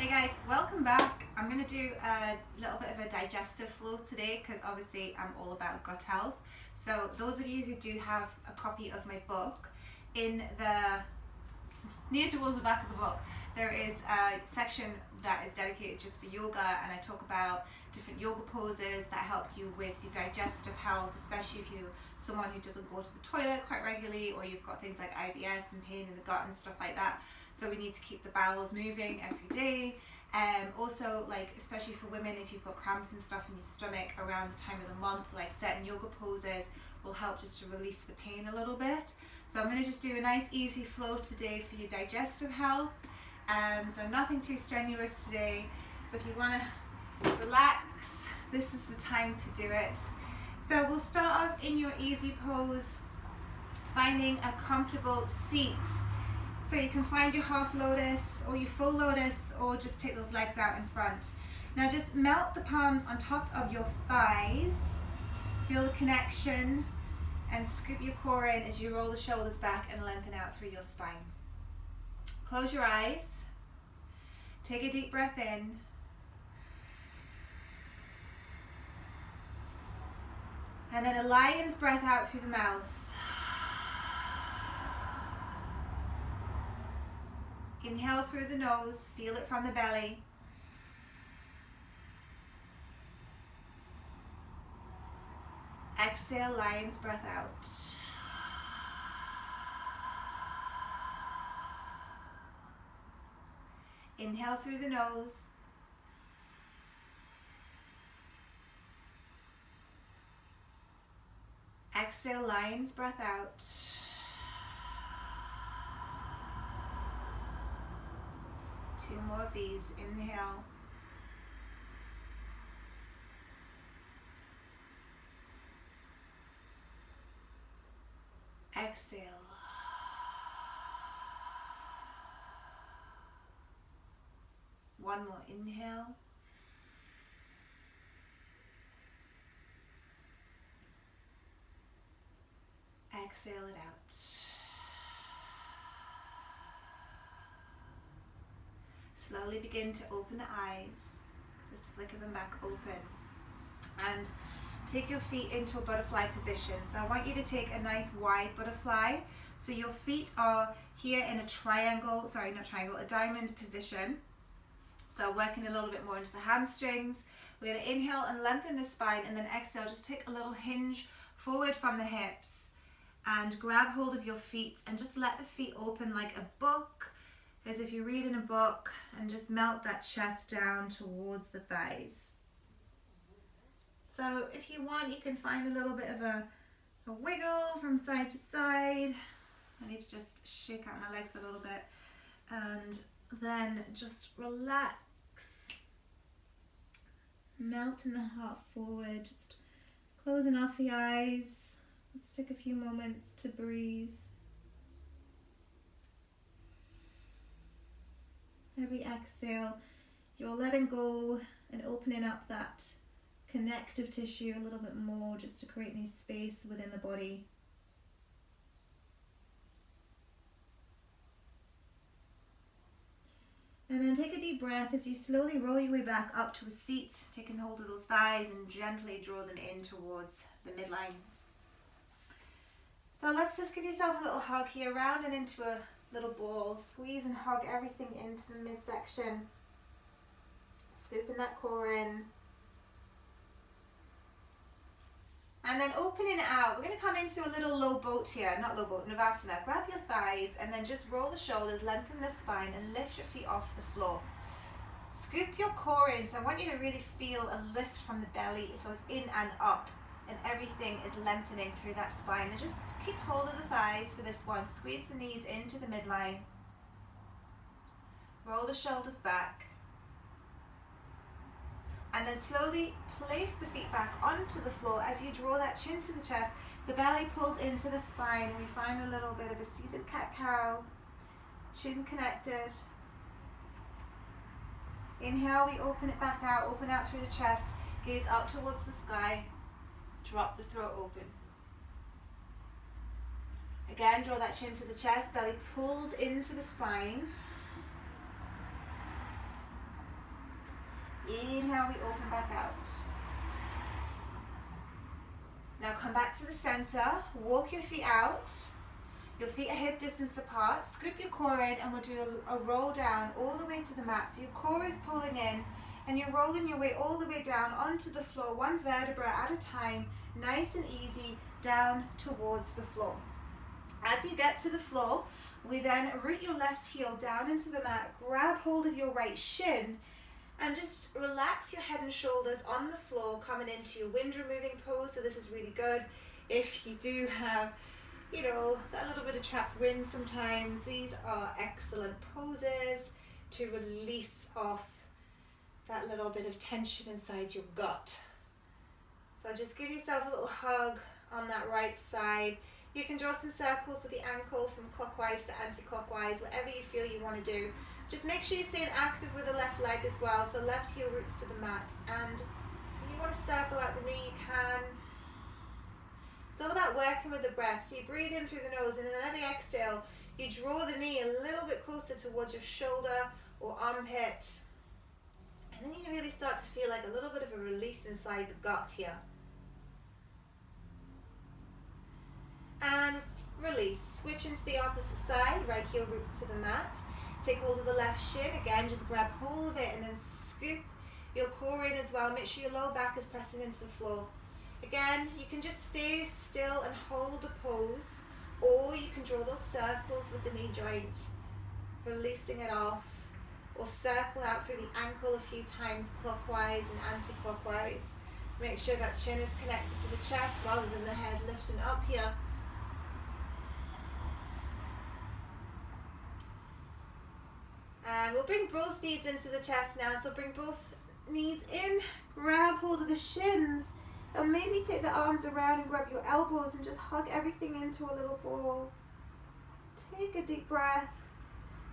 Hey guys, welcome back. I'm going to do a little bit of a digestive flow today because obviously I'm all about gut health. So those of you who do have a copy of my book, in the near towards the back of the book there is a section that is dedicated just for yoga, and I talk about different yoga poses that help you with your digestive health, especially if you're someone who doesn't go to the toilet quite regularly, or you've got things like IBS and pain in the gut and stuff like that. So we need to keep the bowels moving every day. Also, like especially for women, if you've got cramps and stuff in your stomach around the time of the month, like certain yoga poses will help just to release the pain a little bit. So I'm going to just do a nice easy flow today for your digestive health. So nothing too strenuous today. So if you want to relax, this is the time to do it. So we'll start off in your easy pose, finding a comfortable seat. So you can find your half lotus or your full lotus, or just take those legs out in front. Now just melt the palms on top of your thighs. Feel the connection and scoop your core in as you roll the shoulders back and lengthen out through your spine. Close your eyes. Take a deep breath in. And then a lion's breath out through the mouth. Inhale through the nose, feel it from the belly. Exhale, lion's breath out. Inhale through the nose. Exhale, lion's breath out. Two more of these. Inhale. Exhale. One more. Inhale. Exhale it out. Slowly begin to open the eyes. Just flicker them back open. And take your feet into a butterfly position. So I want you to take a nice wide butterfly. So your feet are here in a triangle, a diamond position. So working a little bit more into the hamstrings. We're going to inhale and lengthen the spine, and then exhale, just take a little hinge forward from the hips and grab hold of your feet and just let the feet open like a book, as if you're reading a book, and just melt that chest down towards the thighs. So if you want, you can find a little bit of a wiggle from side to side. I need to just shake out my legs a little bit, and then just relax, melting the heart forward, just closing off the eyes. Let's take a few moments to breathe. Every exhale, you're letting go and opening up that connective tissue a little bit more, just to create new space within the body. And then take a deep breath as you slowly roll your way back up to a seat, taking hold of those thighs and gently draw them in towards the midline. So let's just give yourself a little hug here, round and into a little ball. Squeeze and hug everything into the midsection. Scooping that core in. And then opening it out, we're going to come into a little low boat here, not low boat, Navasana. Grab your thighs and then just roll the shoulders, lengthen the spine and lift your feet off the floor. Scoop your core in, so I want you to really feel a lift from the belly, so it's in and up and everything is lengthening through that spine. And just keep hold of the thighs for this one. Squeeze the knees into the midline. Roll the shoulders back. And then slowly place the feet back onto the floor. As you draw that chin to the chest, the belly pulls into the spine, and we find a little bit of a seated cat-cow, chin connected. Inhale, we open it back out, open out through the chest, gaze up towards the sky, drop the throat open. Again, draw that chin to the chest, belly pulls into the spine. Inhale, we open back out. Now come back to the center, walk your feet out. Your feet are hip distance apart. Scoop your core in and we'll do a roll down all the way to the mat. So your core is pulling in and you're rolling your way all the way down onto the floor, one vertebra at a time, nice and easy, down towards the floor. As you get to the floor, we then root your left heel down into the mat, grab hold of your right shin, and just relax your head and shoulders on the floor, coming into your wind removing pose. So this is really good if you do have, you know, that little bit of trapped wind sometimes. These are excellent poses to release off that little bit of tension inside your gut. So just give yourself a little hug on that right side. You can draw some circles with the ankle from clockwise to anti-clockwise, whatever you feel you want to do. Just make sure you're staying active with the left leg as well. So left heel roots to the mat. And if you want to circle out the knee, you can. It's all about working with the breath. So you breathe in through the nose, and then every exhale, you draw the knee a little bit closer towards your shoulder or armpit. And then you really start to feel like a little bit of a release inside the gut here. And release. Switch into the opposite side, right heel roots to the mat. Take hold of the left shin. Again, just grab hold of it and then scoop your core in as well. Make sure your lower back is pressing into the floor. Again, you can just stay still and hold a pose, or you can draw those circles with the knee joint, releasing it off, or circle out through the ankle a few times clockwise and anti-clockwise. Make sure that chin is connected to the chest rather than the head lifting up here. And we'll bring both knees into the chest now. So bring both knees in, grab hold of the shins, and maybe take the arms around and grab your elbows and just hug everything into a little ball. Take a deep breath.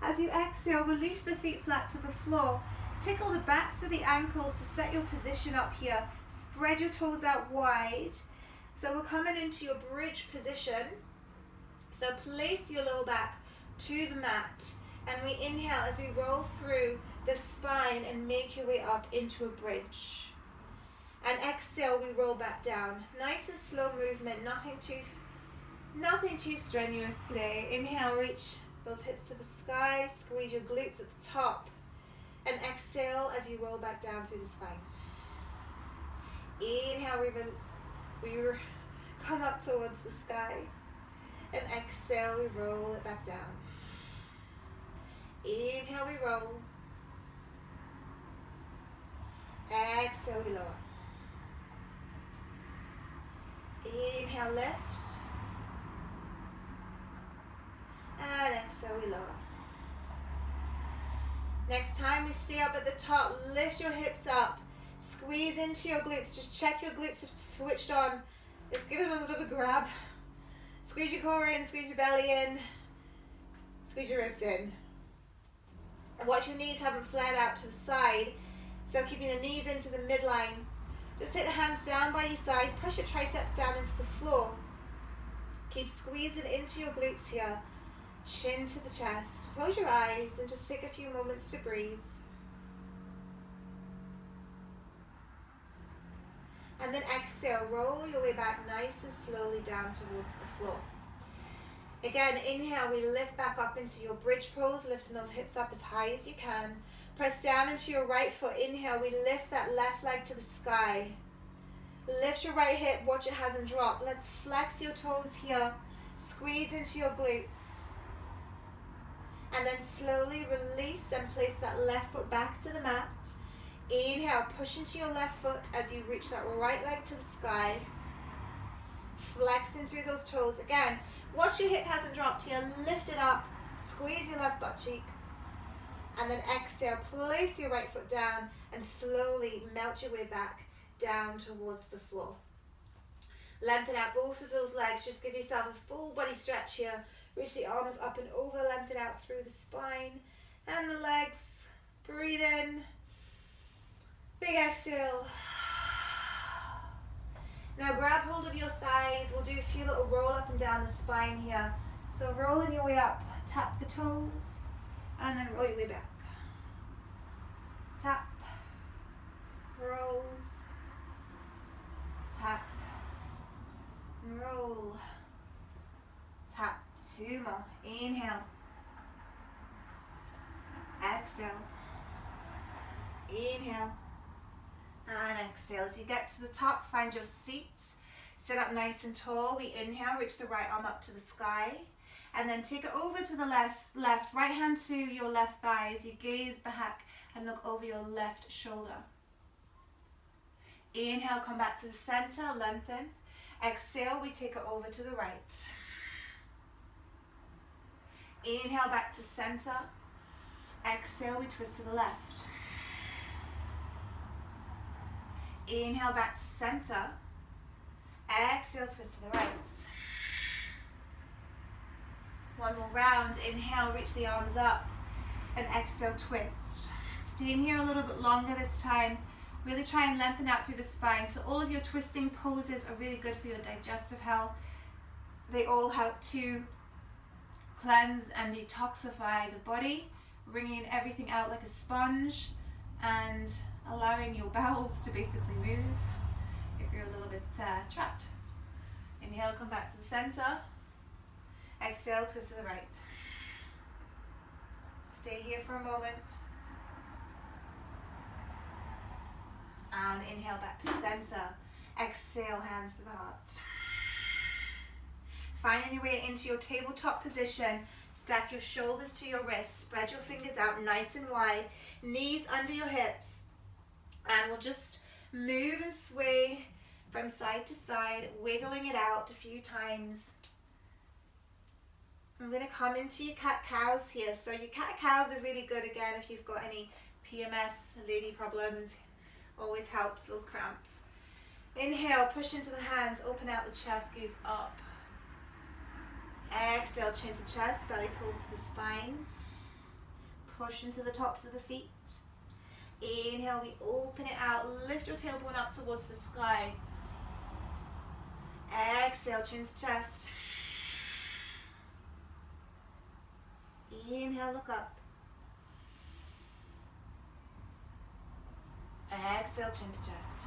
As you exhale, release the feet flat to the floor. Tickle the backs of the ankles to set your position up here. Spread your toes out wide. So we're coming into your bridge position. So place your lower back to the mat. And we inhale as we roll through the spine and make your way up into a bridge. And exhale, we roll back down. Nice and slow movement, nothing too strenuous today. Inhale, reach those hips to the sky, squeeze your glutes at the top. And exhale as you roll back down through the spine. Inhale, we come up towards the sky. And exhale, we roll it back down. Inhale, we roll. Exhale, we lower. Inhale, lift. And exhale, we lower. Next time we stay up at the top, lift your hips up. Squeeze into your glutes. Just check your glutes have switched on. Just give them a bit of a grab. Squeeze your core in, squeeze your belly in. Squeeze your ribs in. Watch your knees haven't flared out to the side. So keeping the knees into the midline. Just take the hands down by your side. Press your triceps down into the floor. Keep squeezing into your glutes here. Chin to the chest. Close your eyes and just take a few moments to breathe. And then exhale. Roll your way back nice and slowly down towards the floor. Again, inhale, we lift back up into your bridge pose, lifting those hips up as high as you can. Press down into your right foot. Inhale, we lift that left leg to the sky. Lift your right hip, watch it hasn't dropped. Let's flex your toes here. Squeeze into your glutes. And then slowly release and place that left foot back to the mat. Inhale, push into your left foot as you reach that right leg to the sky. Flexing through those toes. Again, watch your hip hasn't dropped here. Lift it up. Squeeze your left butt cheek. And then exhale, place your right foot down and slowly melt your way back down towards the floor. Lengthen out both of those legs. Just give yourself a full body stretch here. Reach the arms up and over. Lengthen out through the spine and the legs. Breathe in. Big exhale. Now grab hold of your thighs. We'll do a few little roll up and down the spine here. So rolling your way up. Tap the toes. And then roll your way back. Tap roll, tap, and roll, tap. 2 more. Inhale, exhale, inhale, and exhale. As you get to the top, find your seat. Sit up nice and tall. We inhale, reach the right arm up to the sky. And then take it over to the left, right hand to your left thigh as you gaze back and look over your left shoulder. Inhale, come back to the center, lengthen. Exhale, we take it over to the right. Inhale, back to center. Exhale, we twist to the left. Inhale, back to center. Exhale, twist to the right. One more round. Inhale, reach the arms up. And exhale, twist. Stay in here a little bit longer this time. Really try and lengthen out through the spine. So all of your twisting poses are really good for your digestive health. They all help to cleanse and detoxify the body, bringing everything out like a sponge and allowing your bowels to basically move if you're a little bit trapped. Inhale, come back to the center. Exhale, twist to the right. Stay here for a moment. And inhale, back to center. Exhale, hands to the heart. Finding your way into your tabletop position. Stack your shoulders to your wrists. Spread your fingers out nice and wide. Knees under your hips. And we'll just move and sway from side to side, wiggling it out a few times. I'm going to come into your cat-cows here. So your cat-cows are really good, again, if you've got any PMS, lady problems. Always helps those cramps. Inhale, push into the hands, open out the chest, gaze up. Exhale, chin to chest, belly pulls to the spine. Push into the tops of the feet. Inhale, we open it out, lift your tailbone up towards the sky. Exhale, chin to chest. Inhale, look up. Exhale, chin to chest.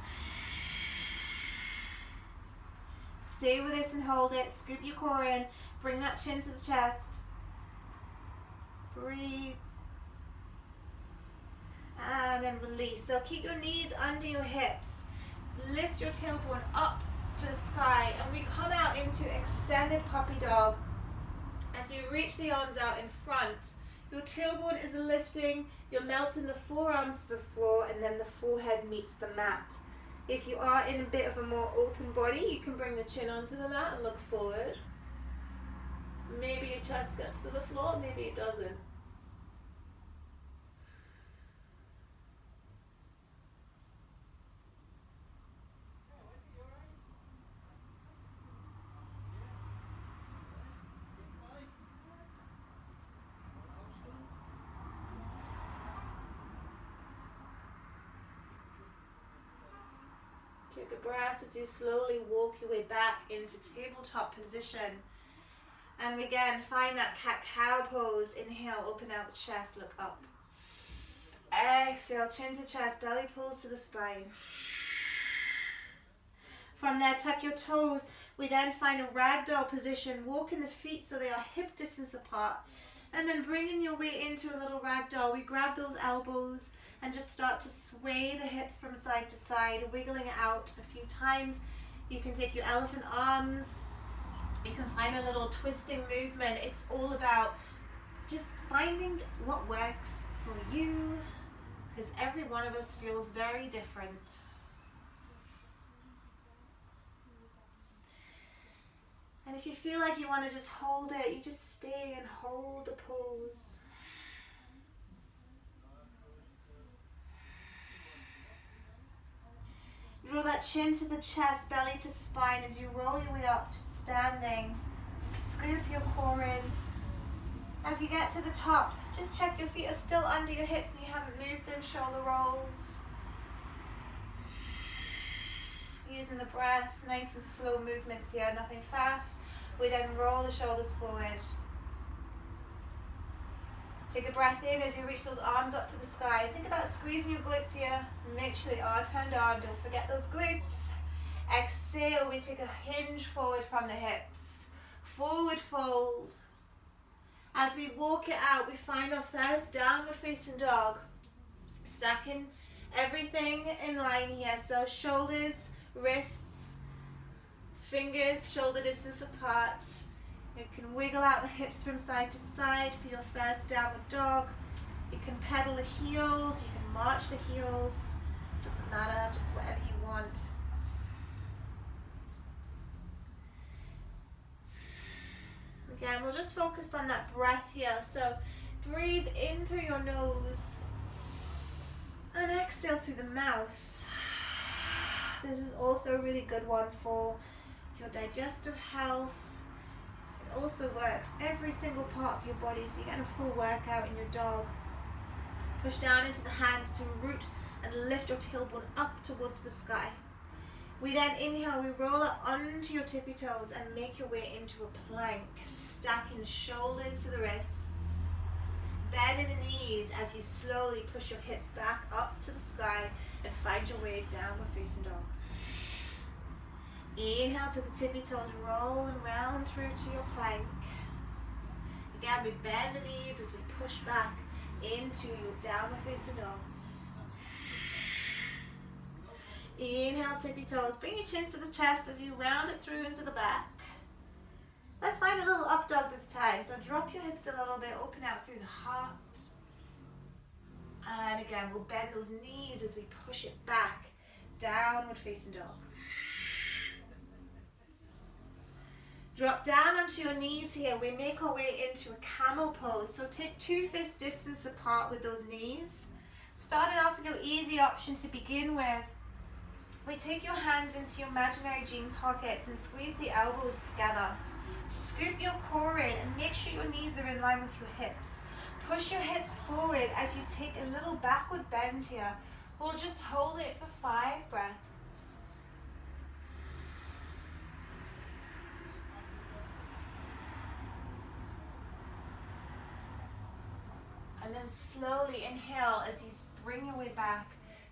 Stay with this and hold it. Scoop your core in. Bring that chin to the chest. Breathe. And then release. So keep your knees under your hips. Lift your tailbone up to the sky. And we come out into extended puppy dog. As you reach the arms out in front, your tailbone is lifting. You're melting the forearms to the floor, and then the forehead meets the mat. If you are in a bit of a more open body, you can bring the chin onto the mat and look forward. Maybe your chest gets to the floor, maybe it doesn't. Take a breath as you slowly walk your way back into tabletop position. And again, find that cat-cow pose. Inhale, open out the chest, look up. Exhale, chin to chest, belly pulls to the spine. From there, tuck your toes. We then find a ragdoll position. Walking the feet so they are hip distance apart. And then bringing your way into a little ragdoll. We grab those elbows and just start to sway the hips from side to side, wiggling it out a few times. You can take your elephant arms. You can find a little twisting movement. It's all about just finding what works for you, because every one of us feels very different. And if you feel like you want to just hold it, you just stay and hold the pose. Draw that chin to the chest, belly to spine as you roll your way up to standing. Scoop your core in. As you get to the top, just check your feet are still under your hips and you haven't moved them. Shoulder rolls. Using the breath, nice and slow movements here, nothing fast. We then roll the shoulders forward. Take a breath in as you reach those arms up to the sky. Think about squeezing your glutes here. Make sure they are turned on. Don't forget those glutes. Exhale, we take a hinge forward from the hips. Forward fold. As we walk it out, we find our first downward facing dog. Stacking everything in line here. So shoulders, wrists, fingers, shoulder distance apart. You can wiggle out the hips from side to side for your first downward dog. You can pedal the heels, you can march the heels. Doesn't matter, just whatever you want. Again, we'll just focus on that breath here. So breathe in through your nose and exhale through the mouth. This is also a really good one for your digestive health. It also works every single part of your body, so you get a full workout in your dog. Push down into the hands to root and lift your tailbone up towards the sky. We then inhale, we roll up onto your tippy toes and make your way into a plank, stacking the shoulders to the wrists, bending the knees as you slowly push your hips back up to the sky and find your way downward facing dog. Inhale to the tippy toes, roll and round through to your plank. Again, we bend the knees as we push back into your downward facing dog. Inhale, tippy toes. Bring your chin to the chest as you round it through into the back. Let's find a little up dog this time. So drop your hips a little bit, open out through the heart. And again, we'll bend those knees as we push it back, downward facing dog. Drop down onto your knees here. We make our way into a camel pose. So take 2 fist distance apart with those knees. Starting off with your easy option to begin with. We take your hands into your imaginary jean pockets and squeeze the elbows together. Scoop your core in and make sure your knees are in line with your hips. Push your hips forward as you take a little backward bend here. We'll just hold it for 5 breaths. And then slowly inhale as you bring your way back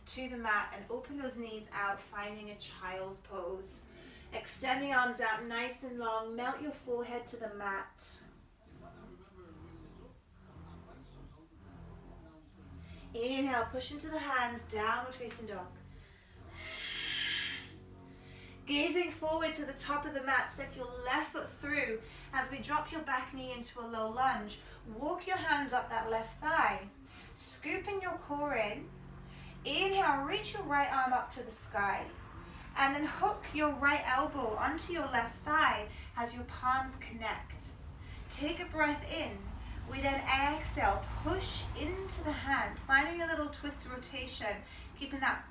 to the mat and open those knees out, finding a child's pose. Extend the arms out nice and long, melt your forehead to the mat. Inhale, push into the hands, downward facing dog. Gazing forward to the top of the mat, step your left foot through as we drop your back knee into a low lunge. Walk your hands up that left thigh, scooping your core in. Inhale, reach your right arm up to the sky, and then hook your right elbow onto your left thigh as your palms connect. Take a breath in. We then exhale, push into the hands, finding a little twist rotation, keeping that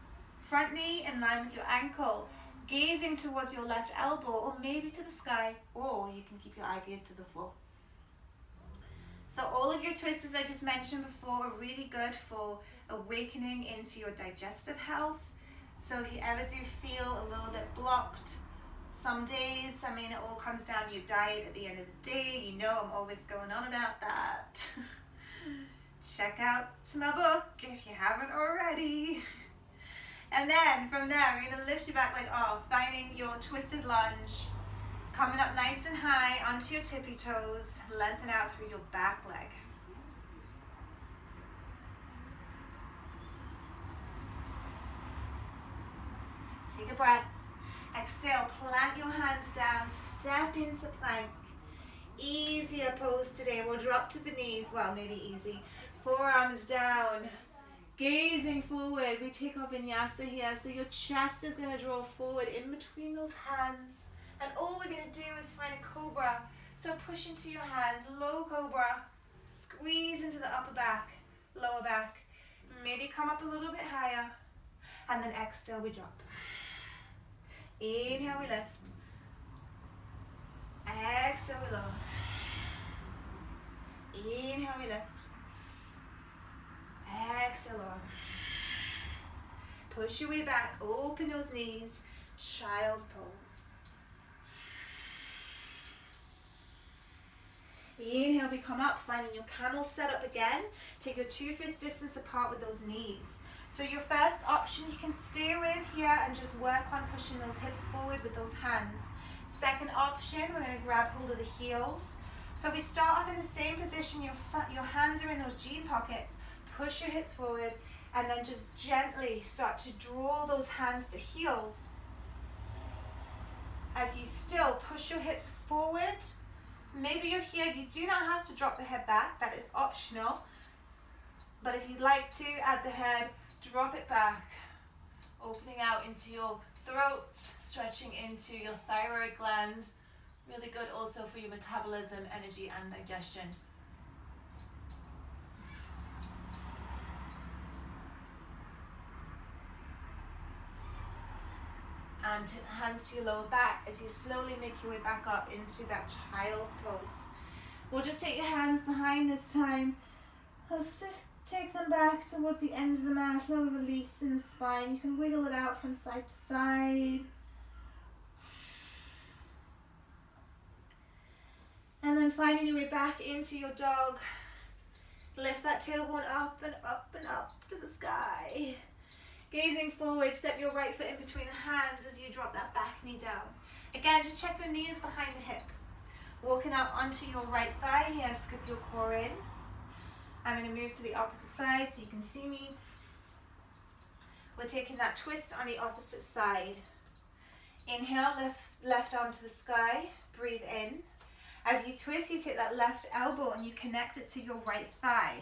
front knee in line with your ankle, gazing towards your left elbow or maybe to the sky, or you can keep your eye gaze to the floor. So all of your twists, as I just mentioned before, are really good for awakening into your digestive health. So if you ever do feel a little bit blocked some days, I mean, it all comes down to your diet at the end of the day. You know I'm always going on about that. Check out my book if you haven't already. And then from there, we're going to lift your back leg off, finding your twisted lunge. Coming up nice and high onto your tippy toes, lengthen out through your back leg. Take a breath. Exhale, plant your hands down, step into plank. Easier pose today. We'll drop to the knees, well, maybe easy. Forearms down, gazing forward. We take our vinyasa here, so your chest is going to draw forward in between those hands. And all we're going to do is find a cobra. So push into your hands, low cobra. Squeeze into the upper back, lower back. Maybe come up a little bit higher. And then exhale, we drop. Inhale, we lift. Exhale, we lower. Inhale, we lift. Exhale, lower. Push your way back, open those knees, child's pose. Inhale, we come up, finding your camel setup again. Take your 2 fists distance apart with those knees. So your first option you can stay with here and just work on pushing those hips forward with those hands. Second option, we're going to grab hold of the heels. So we start off in the same position, your hands are in those jean pockets. Push your hips forward and then just gently start to draw those hands to heels. As you still push your hips forward. Maybe you're here, you do not have to drop the head back, that is optional. But if you'd like to, add the head, drop it back, opening out into your throat, stretching into your thyroid gland. Really good also for your metabolism, energy, and digestion. And hands to your lower back as you slowly make your way back up into that child's pose. We'll just take your hands behind this time. Let's just take them back towards the end of the mat, little release in the spine. You can wiggle it out from side to side. And then finding your way back into your dog. Lift that tailbone up and up and up to the sky. Gazing forward, step your right foot in between the hands as you drop that back knee down. Again, just check your knees behind the hip. Walking out onto your right thigh here, scoop your core in. I'm going to move to the opposite side so you can see me. We're taking that twist on the opposite side. Inhale, lift left arm to the sky, breathe in. As you twist, you take that left elbow and you connect it to your right thigh.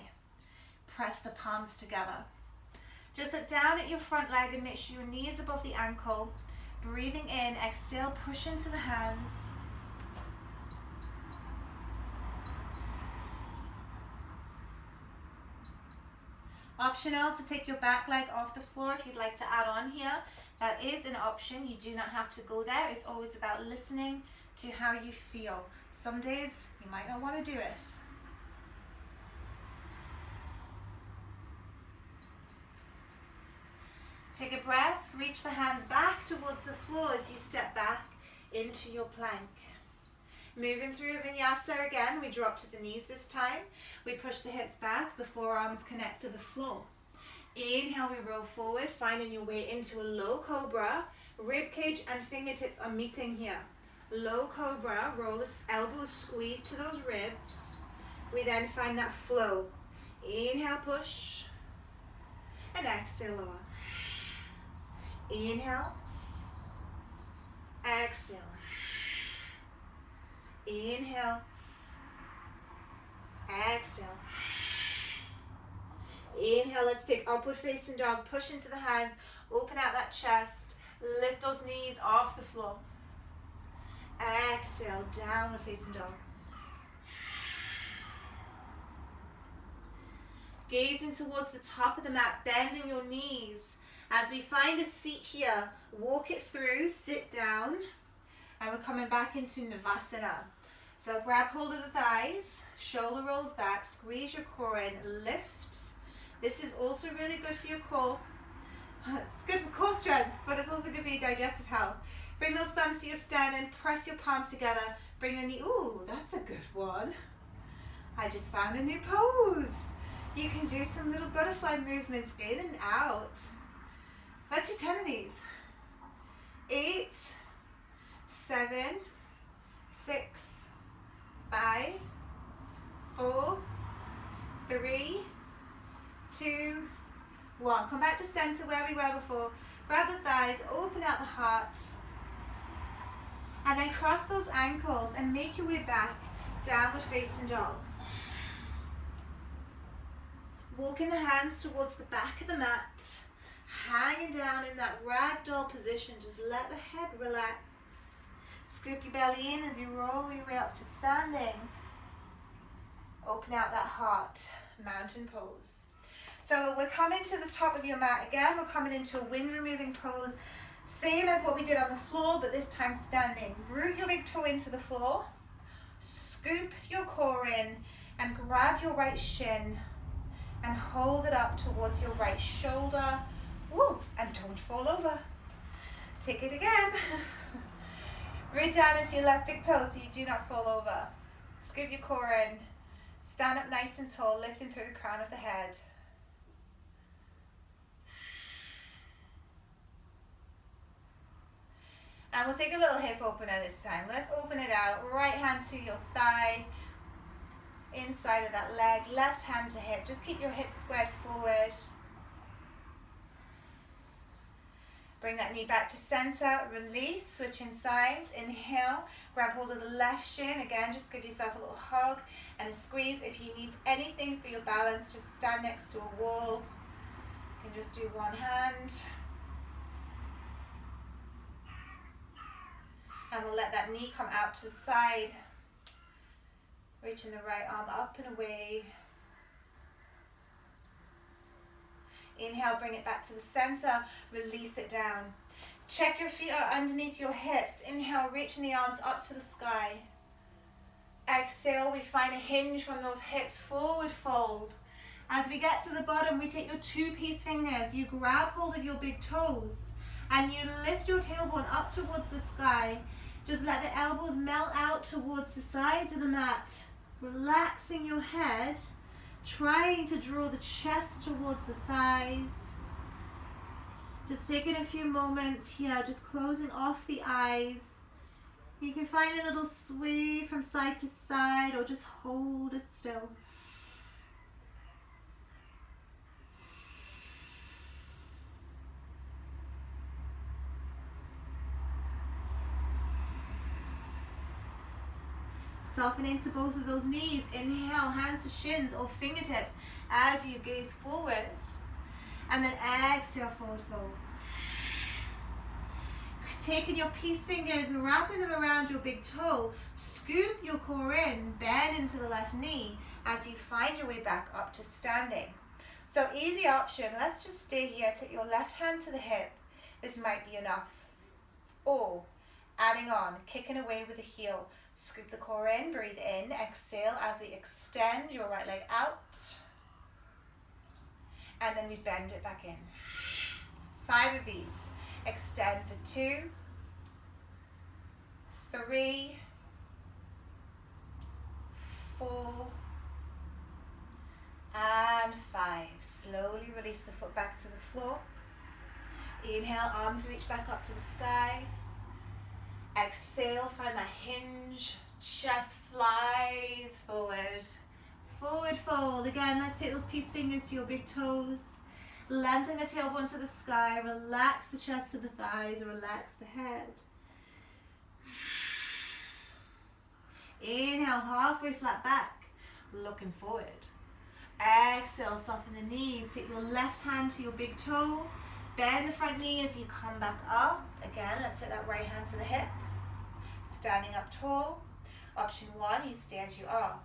Press the palms together. Just look down at your front leg and make sure your knee is above the ankle. Breathing in, exhale, push into the hands. Optional to take your back leg off the floor if you'd like to add on here. That is an option. You do not have to go there. It's always about listening to how you feel. Some days you might not want to do it. Take a breath, reach the hands back towards the floor as you step back into your plank. Moving through vinyasa again, we drop to the knees this time. We push the hips back, the forearms connect to the floor. Inhale, we roll forward, finding your way into a low cobra. Rib cage and fingertips are meeting here. Low cobra, roll the elbows, squeeze to those ribs. We then find that flow. Inhale, push, and exhale, lower. Inhale, exhale, inhale, exhale. Inhale, let's take upward facing dog, push into the hands, open out that chest, lift those knees off the floor. Exhale, downward facing dog. Gazing towards the top of the mat, bending your knees. As we find a seat here, walk it through, sit down, and we're coming back into Navasana. So grab hold of the thighs, shoulder rolls back, squeeze your core in, lift. This is also really good for your core. It's good for core strength, but it's also good for your digestive health. Bring those thumbs to your sternum, press your palms together, bring your knee, ooh, that's a good one. I just found a new pose. You can do some little butterfly movements in and out. Let's do 10 of these. 8, 7, 6, 5, 4, 3, 2, 1. Come back to center where we were before. Grab the thighs, open out the heart. And then cross those ankles and make your way back, downward facing dog. Walking the hands towards the back of the mat. Hanging down in that ragdoll position, just let the head relax. Scoop your belly in as you roll your way up to standing. Open out that heart, mountain pose. So we're coming to the top of your mat again. We're coming into a wind removing pose. Same as what we did on the floor, but this time standing. Root your big toe into the floor. Scoop your core in and grab your right shin and hold it up towards your right shoulder. Woo, and don't fall over. Take it again. Root down into your left big toe so you do not fall over. Scoop your core in. Stand up nice and tall, lifting through the crown of the head. And we'll take a little hip opener this time. Let's open it out. Right hand to your thigh, inside of that leg. Left hand to hip. Just keep your hips squared forward. Bring that knee back to center. Release, switching sides. Inhale, grab hold of the left shin. Again, just give yourself a little hug and a squeeze. If you need anything for your balance, just stand next to a wall. You can just do one hand. And we'll let that knee come out to the side. Reaching the right arm up and away. Inhale, bring it back to the center. Release it down. Check your feet are underneath your hips. Inhale, reaching the arms up to the sky. Exhale, we find a hinge from those hips. Forward fold. As we get to the bottom, we take your 2 peace fingers. You grab hold of your big toes. And you lift your tailbone up towards the sky. Just let the elbows melt out towards the sides of the mat. Relaxing your head. Trying to draw the chest towards the thighs. Just taking a few moments here. Just closing off the eyes. You can find a little sway from side to side or just hold it still. Soften into both of those knees. Inhale, hands to shins or fingertips as you gaze forward. And then exhale, forward fold. Taking your peace fingers and wrapping them around your big toe. Scoop your core in, bend into the left knee as you find your way back up to standing. So easy option. Let's just stay here. Take your left hand to the hip. This might be enough. Or adding on, kicking away with the heel. Scoop the core in, breathe in, exhale as we extend your right leg out. And then we bend it back in. 5 of these. Extend for 2, 3, 4, and 5. Slowly release the foot back to the floor. Inhale, arms reach back up to the sky. Exhale, find that hinge, chest flies forward. Forward fold. Again, let's take those peace fingers to your big toes. Lengthen the tailbone to the sky. Relax the chest to the thighs. Relax the head. Inhale, halfway flat back. Looking forward. Exhale, soften the knees. Take your left hand to your big toe. Bend the front knee as you come back up. Again, let's take that right hand to the hip. Standing up tall. Option 1, you stay as you are.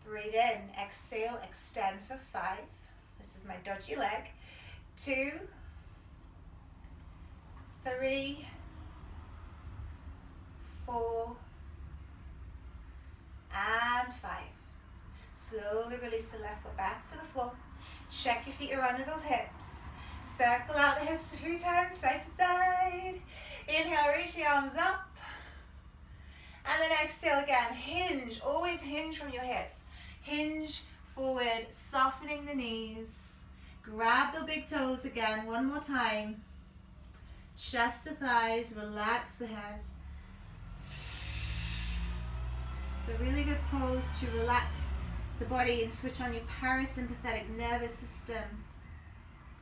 Breathe in, exhale, extend for 5. This is my dodgy leg. 2, 3, 4, and 5. Slowly release the left foot back to the floor. Check your feet are under those hips. Circle out the hips a few times, side to side. Inhale, reach the arms up. And then exhale again. Hinge, always hinge from your hips. Hinge forward, softening the knees. Grab the big toes again, one more time. Chest to thighs, relax the head. It's a really good pose to relax the body and switch on your parasympathetic nervous system.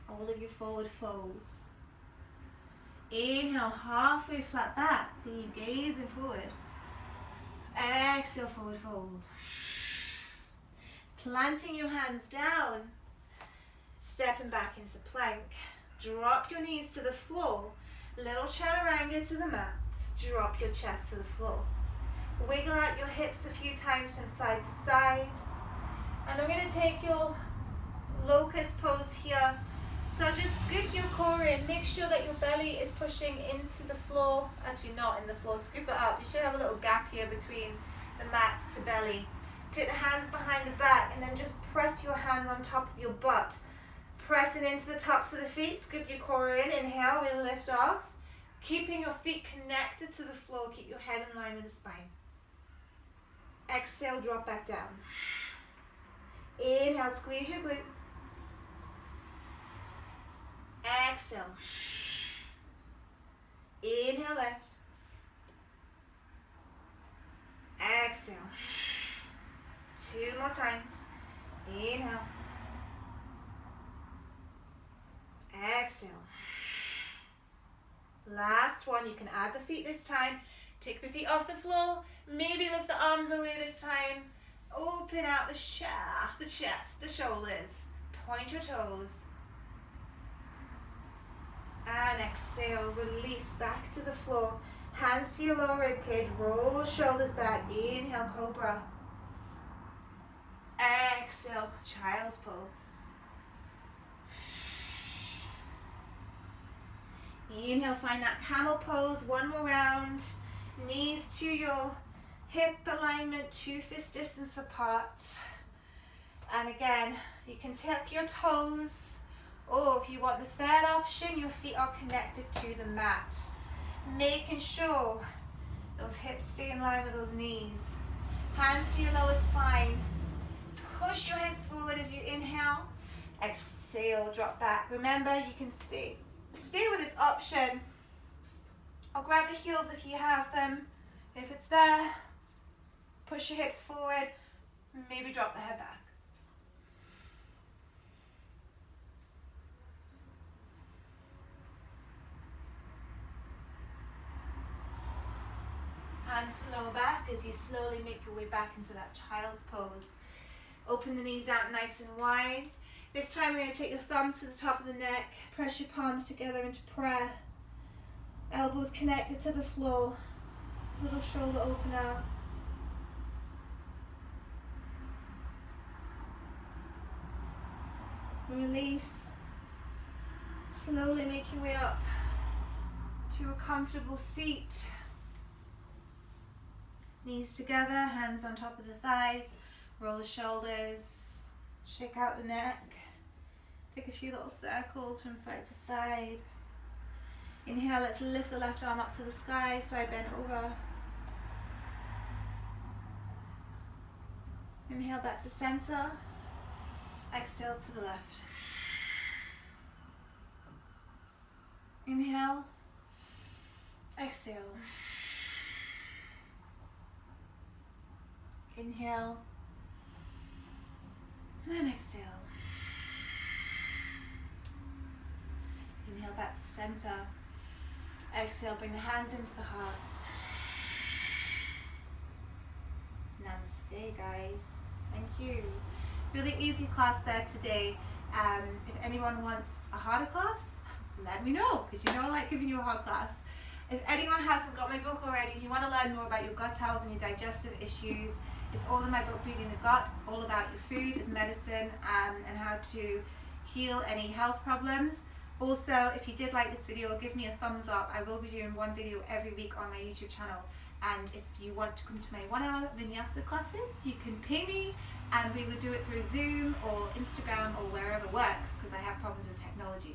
All of your forward folds. Inhale, halfway flat back, gazing forward. Exhale, forward fold. Planting your hands down, stepping back into plank. Drop your knees to the floor. Little chaturanga to the mat. Drop your chest to the floor. Wiggle out your hips a few times from side to side. And I'm going to take your locust pose here. So just scoop your core in. Make sure that your belly is pushing into the floor. Actually not in the floor. Scoop it up. You should have a little gap here between the mat to belly. Take the hands behind the back and then just press your hands on top of your butt. Pressing into the tops of the feet. Scoop your core in. Inhale, we lift off. Keeping your feet connected to the floor. Keep your head in line with the spine. Exhale, drop back down. Inhale, squeeze your glutes. Exhale. Inhale, lift. Exhale. 2 more times. Inhale. Exhale. Last one. You can add the feet this time. Take the feet off the floor. Maybe lift the arms away this time. Open out the shaft, the chest, the shoulders. Point your toes. And exhale. Release back to the floor. Hands to your lower rib cage. Roll shoulders back. Inhale, cobra. Exhale, child's pose. Inhale, find that camel pose. One more round. Knees to your hip alignment, 2 fist distance apart. And again, you can tuck your toes, or if you want the third option, your feet are connected to the mat. Making sure those hips stay in line with those knees. Hands to your lower spine. Push your hips forward as you inhale. Exhale, drop back. Remember, you can stay with this option, or grab the heels if you have them. If it's there, push your hips forward, maybe drop the head back. Hands to lower back as you slowly make your way back into that child's pose. Open the knees out nice and wide. This time we're going to take your thumbs to the top of the neck, press your palms together into prayer. Elbows connected to the floor, little shoulder open out. Release. Slowly make your way up to a comfortable seat. Knees together, hands on top of the thighs, roll the shoulders, shake out the neck. Take a few little circles from side to side. Inhale, let's lift the left arm up to the sky, side bend over. Inhale back to center. Exhale to the left. Inhale. Exhale. Inhale. And exhale. Inhale back to center. Exhale, bring the hands into the heart. Namaste, guys. Thank you. Really easy class there today. If anyone wants a harder class, let me know, because you know I like giving you a hard class. If anyone hasn't got my book already, if you want to learn more about your gut health and your digestive issues, it's all in my book, Reading the Gut, all about your food as medicine, and how to heal any health problems. Also, if you did like this video, give me a thumbs up. I will be doing one video every week on my YouTube channel. And if you want to come to my 1-hour vinyasa classes, you can pay me, and we would do it through Zoom or Instagram or wherever works, because I have problems with technology.